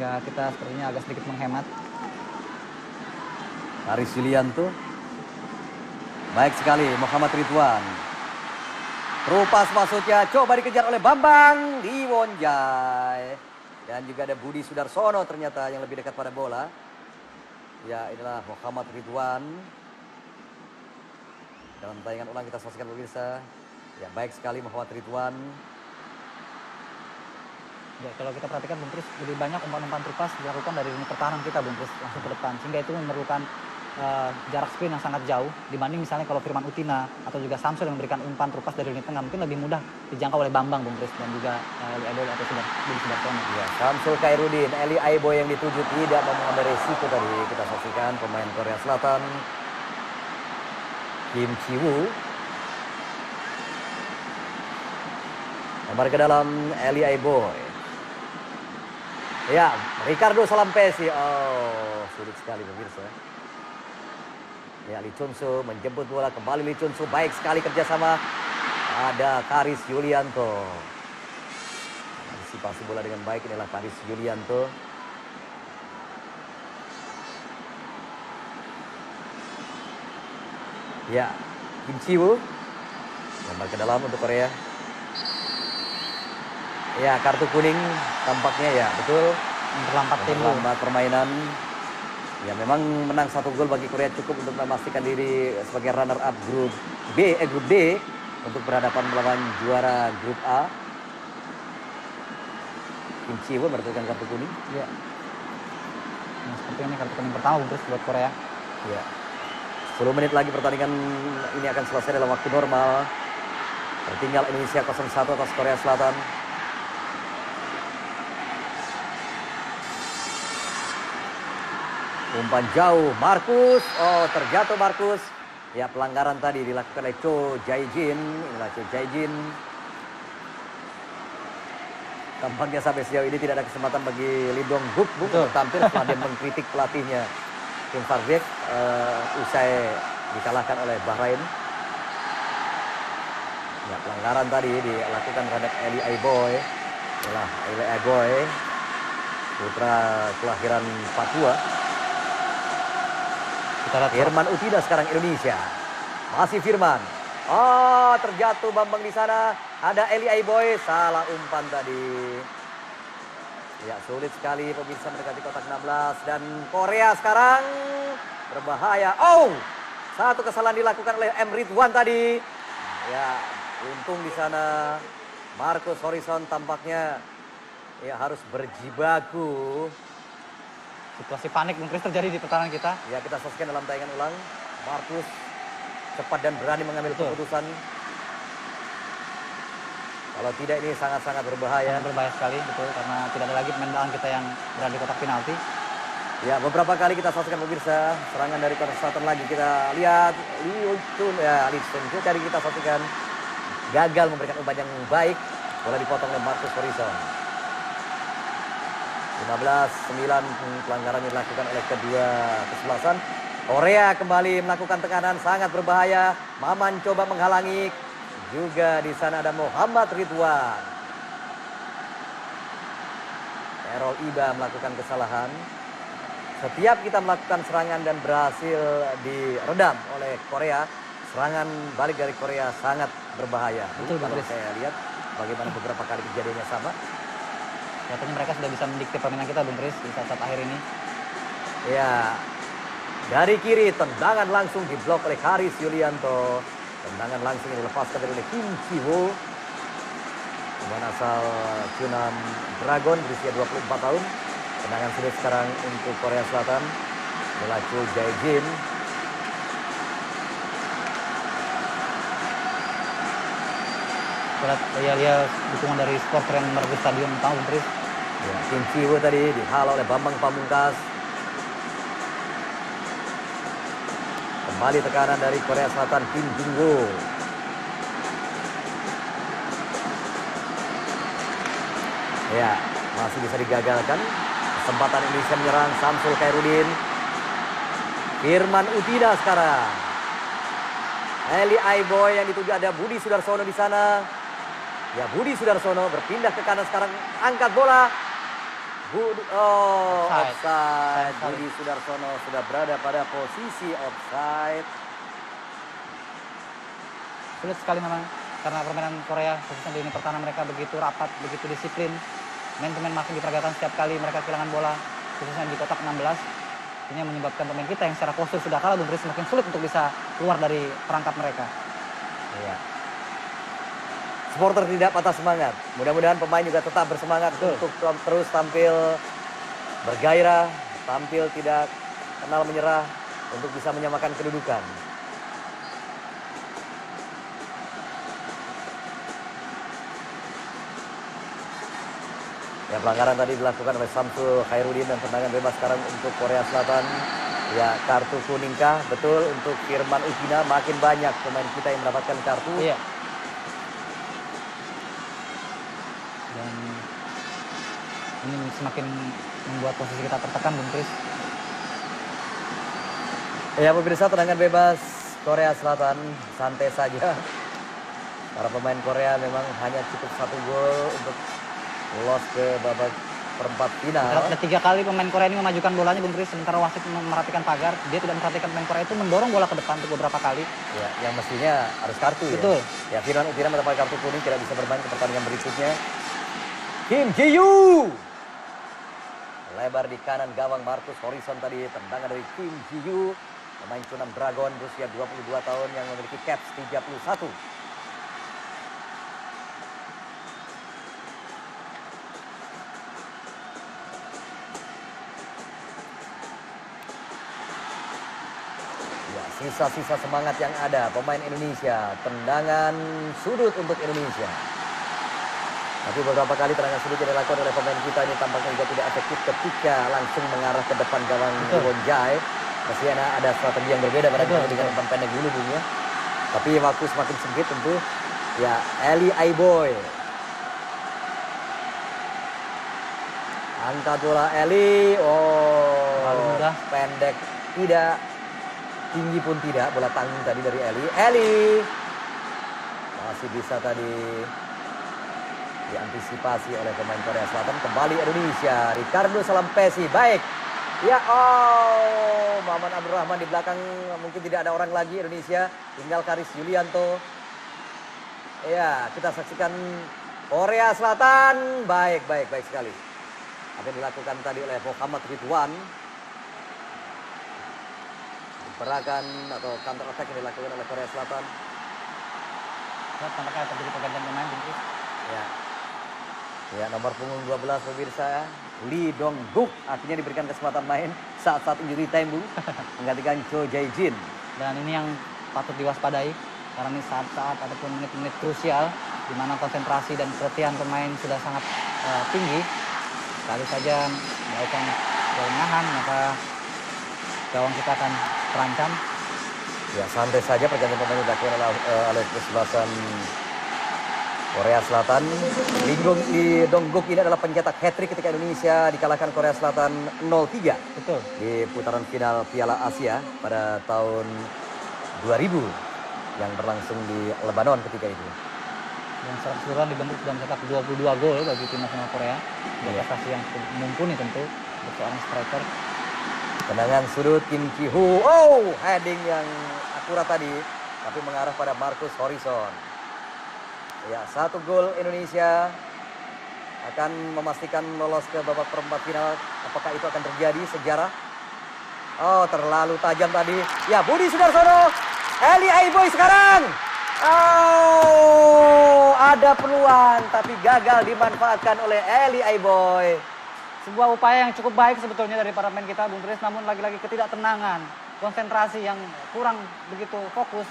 sehingga kita sepertinya agak sedikit menghemat. Haris Yulianto. Baik sekali Muhammad Ridwan. Rupas masuknya coba dikejar oleh Bambang Diwonjai. Dan juga ada Budi Sudarsono ternyata yang lebih dekat pada bola. Ya, inilah Muhammad Ridwan. Dalam tayangan ulang kita saksikan pemirsa. Ya, baik sekali Muhammad Ridwan. Ya, kalau kita perhatikan Bung Kris, lebih banyak umpan-umpan Rupas dilakukan dari lini pertahanan kita Bung Kris langsung ke depan. Sehingga itu memerlukan jarak sprint yang sangat jauh dibanding misalnya kalau Firman Utina atau juga Samsul yang memberikan umpan Rupas dari lini tengah mungkin lebih mudah dijangkau oleh Bambang Bung Kris dan juga Eli Aiboy atau Budi Sudarsono. Ya, Samsul Khairuddin, Eli Aiboy yang dituju tidak mau mengambil resiko tadi. Kita saksikan pemain Korea Selatan Kim Chi-woo. Kembali ke dalam Eli Aiboy. Ya, Ricardo Salampesi. Oh, sulit sekali pemirsa. Ya, Lee Chun-soo menjemput bola kembali. Lee Chun-soo baik sekali kerjasama. Ada Karis Yulianto. Antisipasi bola dengan baik, inilah Karis Yulianto. Ya, Kim Chi-woo kembali ke dalam untuk Korea. Ya, kartu kuning tampaknya ya, betul. Memperlambat permainan. Ya, memang menang 1 gol bagi Korea cukup untuk memastikan diri sebagai runner up grup D untuk berhadapan melawan juara grup A. Kim Chi-woo mendapatkan kartu kuning. Ya. Nah, seperti ini kartu kuning pertama terus buat Korea. Ya. 10 menit lagi pertandingan ini akan selesai dalam waktu normal. Tertinggal Indonesia 0-1 atas Korea Selatan. Umpan jauh, Markus. Oh, terjatuh Markus. Ya, pelanggaran tadi dilakukan oleh Cho Jae-jin. Inilah Cho Jae-jin. Tampaknya sampai sejauh ini tidak ada kesempatan bagi Lee Dong-guk untuk tampil setelah dia mengkritik pelatihnya Kim Park-jae usai dikalahkan oleh Bahrain. Ya, pelanggaran tadi dilakukan terhadap Eli Aiboy. Inilah Eli Aiboy, putra kelahiran Papua. Firman Utina sekarang Indonesia. Masih Firman. Oh, terjatuh Bambang di sana. Ada Eli Aiboy, salah umpan tadi. Ya, sulit sekali pemirsa mendekati kotak 16 dan Korea sekarang berbahaya. Oh, satu kesalahan dilakukan oleh M. Ridwan tadi. Ya, untung di sana Marcus Horizon tampaknya ya harus berjibaku. Situasi panik Bung Kris terjadi di pertahanan kita. Ya, kita saksikan dalam tayangan ulang. Marcus cepat dan berani mengambil keputusan. Kalau tidak ini sangat-sangat berbahaya. Sangat berbahaya sekali, betul. Karena tidak ada lagi pemain belakang kita yang berada di kotak penalti. Ya, beberapa kali kita saksikan pemirsa. Serangan dari Korea Selatan lagi kita lihat. Lee Chun-soo tadi kita saksikan. Gagal memberikan umpan yang baik. Bola dipotong oleh Marcus Horizon. 15-9 pelanggaran yang dilakukan oleh kedua kesebelasan. Korea kembali melakukan tekanan sangat berbahaya. Maman coba menghalangi. Juga di sana ada Muhammad Ridwan. Errol Iba melakukan kesalahan. Setiap kita melakukan serangan dan berhasil diredam oleh Korea, serangan balik dari Korea sangat berbahaya. Betul, kalau saya lihat bagaimana beberapa kali kejadiannya sama. Katanya mereka sudah bisa mendikte permainan kita Bung Kris di saat-saat akhir ini. Ya, dari kiri tendangan langsung diblok oleh Haris Yulianto. Tendangan langsung dilepaskan oleh Kim Chi-woo. Pemain asal Chunan Dragon berusia 24 tahun. Tendangan sulit sekarang untuk Korea Selatan. Bola Cho Jae-jin. Lihat dukungan dari supporter yang memenuhi stadion tahu Bung Kris. Ya, Kim Chi-woo tadi dihalau oleh Bambang Pamungkas. Kembali tekanan dari Korea Selatan, Kim Jung-woo. Ya, masih bisa digagalkan. Kesempatan Indonesia menyerang, Samsul Khairuddin. Firman Utina sekarang. Eli Aiboy yang dituju, ada Budi Sudarsono di sana. Ya, Budi Sudarsono berpindah ke kanan sekarang, angkat bola. Offside. Offside. Budi Sudarsono sudah berada pada posisi offside. Sulit sekali memang karena permainan Korea khususnya di lini pertahanan mereka begitu rapat, begitu disiplin. Main-pemain makin diperagakan setiap kali mereka kehilangan bola, khususnya di kotak 16. Ini menyebabkan pemain kita yang secara postur sudah kalah, Bung Tris, semakin sulit untuk bisa keluar dari perangkap mereka. Iya. Supporter tidak patah semangat. Mudah-mudahan pemain juga tetap bersemangat untuk terus tampil bergairah, tampil tidak kenal menyerah untuk bisa menyamakan kedudukan. Ya, pelanggaran tadi dilakukan oleh Samsul Khairuddin dan tendangan bebas sekarang untuk Korea Selatan. Ya, kartu kuning kah? Betul, untuk Firman Utina. Makin banyak pemain kita yang mendapatkan kartu. Iya. Dan ini semakin membuat posisi kita tertekan, Bung Tris. Ya, pemirsa, tendangan bebas Korea Selatan santai saja. Para pemain Korea memang hanya cukup 1 gol untuk lolos ke babak perempat final. Ada 3 kali pemain Korea ini memajukan bolanya, Bung Tris, sementara wasit memperhatikan pagar. Dia tidak memperhatikan pemain Korea itu mendorong bola ke depan untuk beberapa kali. Ya, yang mestinya harus kartu. Betul. Ya, Firman Utina mendapat kartu kuning, tidak bisa bermain ke pertandingan berikutnya. Kim Ji-yu lebar di kanan gawang Marcus Horizon tadi. Tendangan dari Kim Ji-yu, pemain Chunam Dragon berusia 22 tahun yang memiliki caps 31. Sisa-sisa semangat yang ada pemain Indonesia. Tendangan sudut untuk Indonesia. Tapi beberapa kali tendangan sudut yang dilakukan oleh pemain kita ini tampaknya juga tidak efektif ketika langsung mengarah ke depan gawang Wonjai. Mestinya ada strategi yang berbeda pada dengan umpan pendek dulu dunia. Tapi waktu semakin sempit tentu. Ya, Eli Aiboy. Angkat bola Eli. Lalu mudah. Pendek tidak. Tinggi pun tidak, bola tanggung tadi dari Eli. Eli masih bisa tadi diantisipasi oleh pemain Korea Selatan. Kembali Indonesia, Ricardo Salampesi. Baik. Ya, Maman Abdurrahman di belakang, mungkin tidak ada orang lagi Indonesia. Tinggal Karis Yulianto. Ya, kita saksikan Korea Selatan. Baik sekali. Apa yang dilakukan tadi oleh Muhammad Ridwan. Perakan atau counter attack yang dilakukan oleh Korea Selatan. Tampaknya terjadi pergantian pemain, Bung Tris. Ya. Ya, nomor punggung 12 pemirsa, Lee Dong-guk akhirnya diberikan kesempatan main saat injury time, Bung, menggantikan Cho Jae-jin. Dan ini yang patut diwaspadai karena ini saat-saat ataupun menit-menit krusial di mana konsentrasi dan perhatian pemain sudah sangat tinggi. Kali saja melakukan kelengahan, maka gawang kita akan terancam. Ya, santai saja pergantian pemain dilakukan oleh kesebelasan Korea Selatan. Lee Dong-guk ini adalah pencetak hat-trick ketika Indonesia dikalahkan Korea Selatan 0-3. Betul. Di putaran final Piala Asia pada tahun 2000 yang berlangsung di Lebanon ketika itu. Dan secara keseluruhan dibentuk sudah mencetak 22 gol bagi tim nasional Korea. Prestasi yang mumpuni tentu untuk seorang striker. Tendangan sudut Kim Ki-hu. Heading yang akurat tadi, tapi mengarah pada Marcus Horizon. Ya, 1 gol Indonesia akan memastikan lolos ke babak perempat final. Apakah itu akan terjadi sejarah? Terlalu tajam tadi. Ya, Budi Sudarsono. Eli Aiboy sekarang. Ada peluang tapi gagal dimanfaatkan oleh Eli Aiboy. Sebuah upaya yang cukup baik sebetulnya dari para pemain kita, Bung Tris, namun lagi-lagi ketidaktenangan, konsentrasi yang kurang begitu fokus.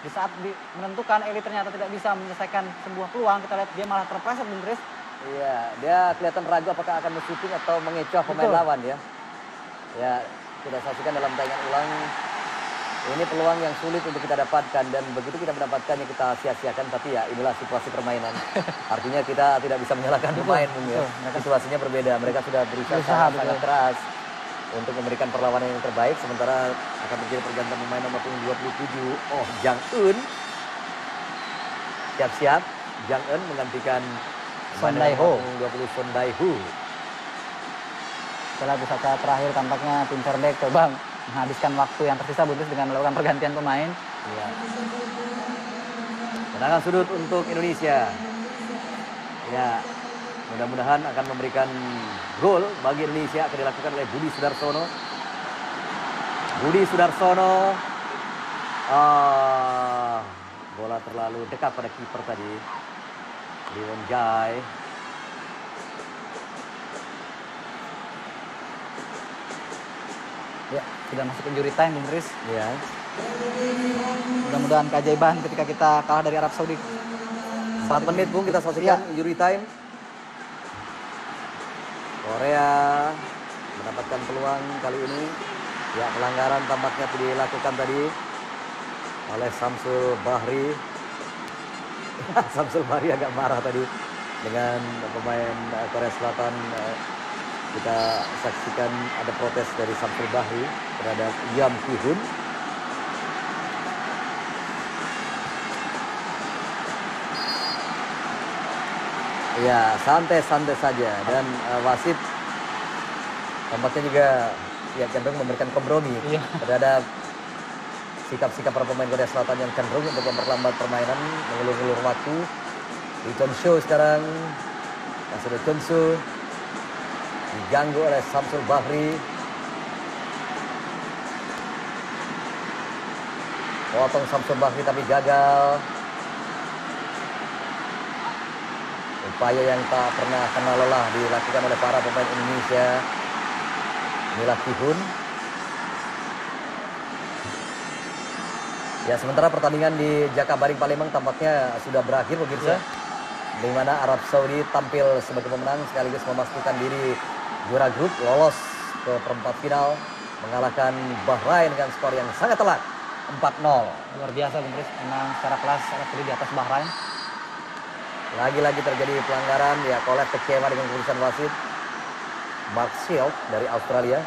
Di saat menentukan, Eli ternyata tidak bisa menyelesaikan sebuah peluang. Kita lihat dia malah terpleset, Bung Tris. Iya, dia kelihatan ragu apakah akan men-shooting atau mengecoh pemain lawan ya. Ya, kita saksikan dalam tayangan ulang. Ini peluang yang sulit untuk kita dapatkan dan begitu kita mendapatkannya kita sia-siakan, tapi ya inilah situasi permainan. Artinya kita tidak bisa menyalahkan pemain ya. Situasinya berbeda. Mereka sudah berusaha sangat keras untuk memberikan perlawanan yang terbaik, sementara akan terjadi pergantian pemain nomor punggung 27. Jang Eun. Siap-siap. Jang Eun menggantikan Son Dae-ho. 20 Son Dae-ho. Setelah di saat terakhir tampaknya tim Cerbek coba menghabiskan waktu yang tersisa Bung Chris dengan melakukan pergantian pemain. Iya. Tendangan sudut untuk Indonesia. Ya, mudah-mudahan akan memberikan gol bagi Indonesia, akan dilakukan oleh Budi Sudarsono. Budi Sudarsono. Bola terlalu dekat pada kiper tadi. Liwon Jai. Ya, sudah masuk injury time Bung Chris. Ya. Mudah-mudahan keajaiban ketika kita kalah dari Arab Saudi. 4 menit Bung, kita saksikan injury time. Korea mendapatkan peluang kali ini. Ya, pelanggaran tampaknya dilakukan tadi oleh Samsul Bahri. Samsul Bahri agak marah tadi dengan pemain Korea Selatan. Kita saksikan ada protes dari Samsul Bahri terhadap Yam Ki-hun. Ya, santai-santai saja, dan wasit tampaknya juga ya cenderung memberikan kompromi terhadap sikap-sikap para pemain Korea Selatan yang cenderung untuk memperlambat permainan, mengulur-ulur waktu. Di Chonshu sekarang, Masud Chonshu diganggu oleh Samsul Bahri. Potong Samsul Bahri tapi gagal. Upaya yang tak pernah kenal lelah dilakukan oleh para pemain Indonesia. Inilah Ki-hun. Ya, sementara pertandingan di Jakabaring Palembang tampaknya sudah berakhir pemirsa. Di mana Arab Saudi tampil sebagai pemenang sekaligus memastikan diri juara grup, lolos ke perempat final, mengalahkan Bahrain dengan skor yang sangat telak 4-0. Luar biasa Bung Chris, memang secara kelas Arab Saudi di atas Bahrain. Lagi-lagi terjadi pelanggaran, ya Kolek kecewa dengan keputusan wasit. Mark Shield dari Australia.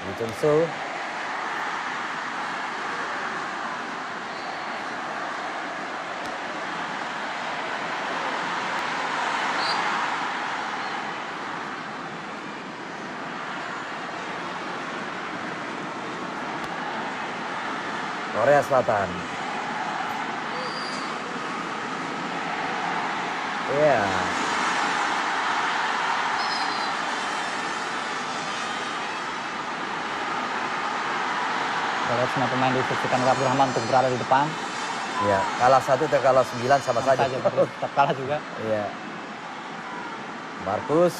Lee Chun-soo. Korea Selatan. Ya. Kita lihat semua pemain diinstruksikan oleh Abdul Rahman untuk berada di depan. Ya, kalah 1 atau kalah 9 sama saja. Tetap kalah juga. Iya. Markus.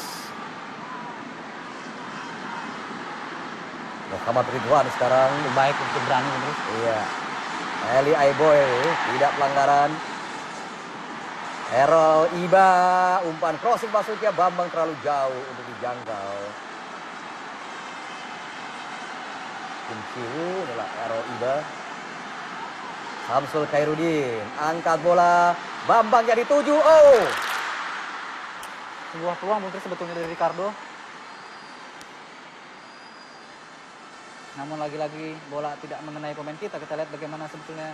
Muhammad Ridwan sekarang. Baik untuk berani terus. Iya. Eli Aiboy tidak pelanggaran. Errol Iba, umpan crossing masuknya Bambang terlalu jauh untuk dijangkau. Kim Ki-woo adalah Errol Iba. Samsul Khairuddin angkat bola, Bambang jadi 7. Oh. Sebuah peluang mungkin sebetulnya dari Ricardo. Namun lagi-lagi bola tidak mengenai pemain kita. Kita lihat bagaimana sebetulnya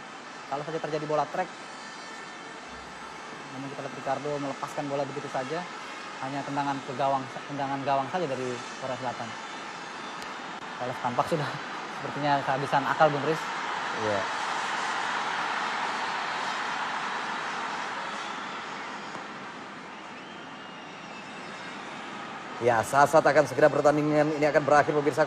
kalau saja terjadi bola track. Namun kita lihat Ricardo melepaskan bola begitu saja. Hanya tendangan gawang saja dari Korea Selatan. Kalau tampak sudah sepertinya kehabisan akal Bung Chris. Iya. Ya, saat-saat akan segera pertandingan ini akan berakhir pemirsa.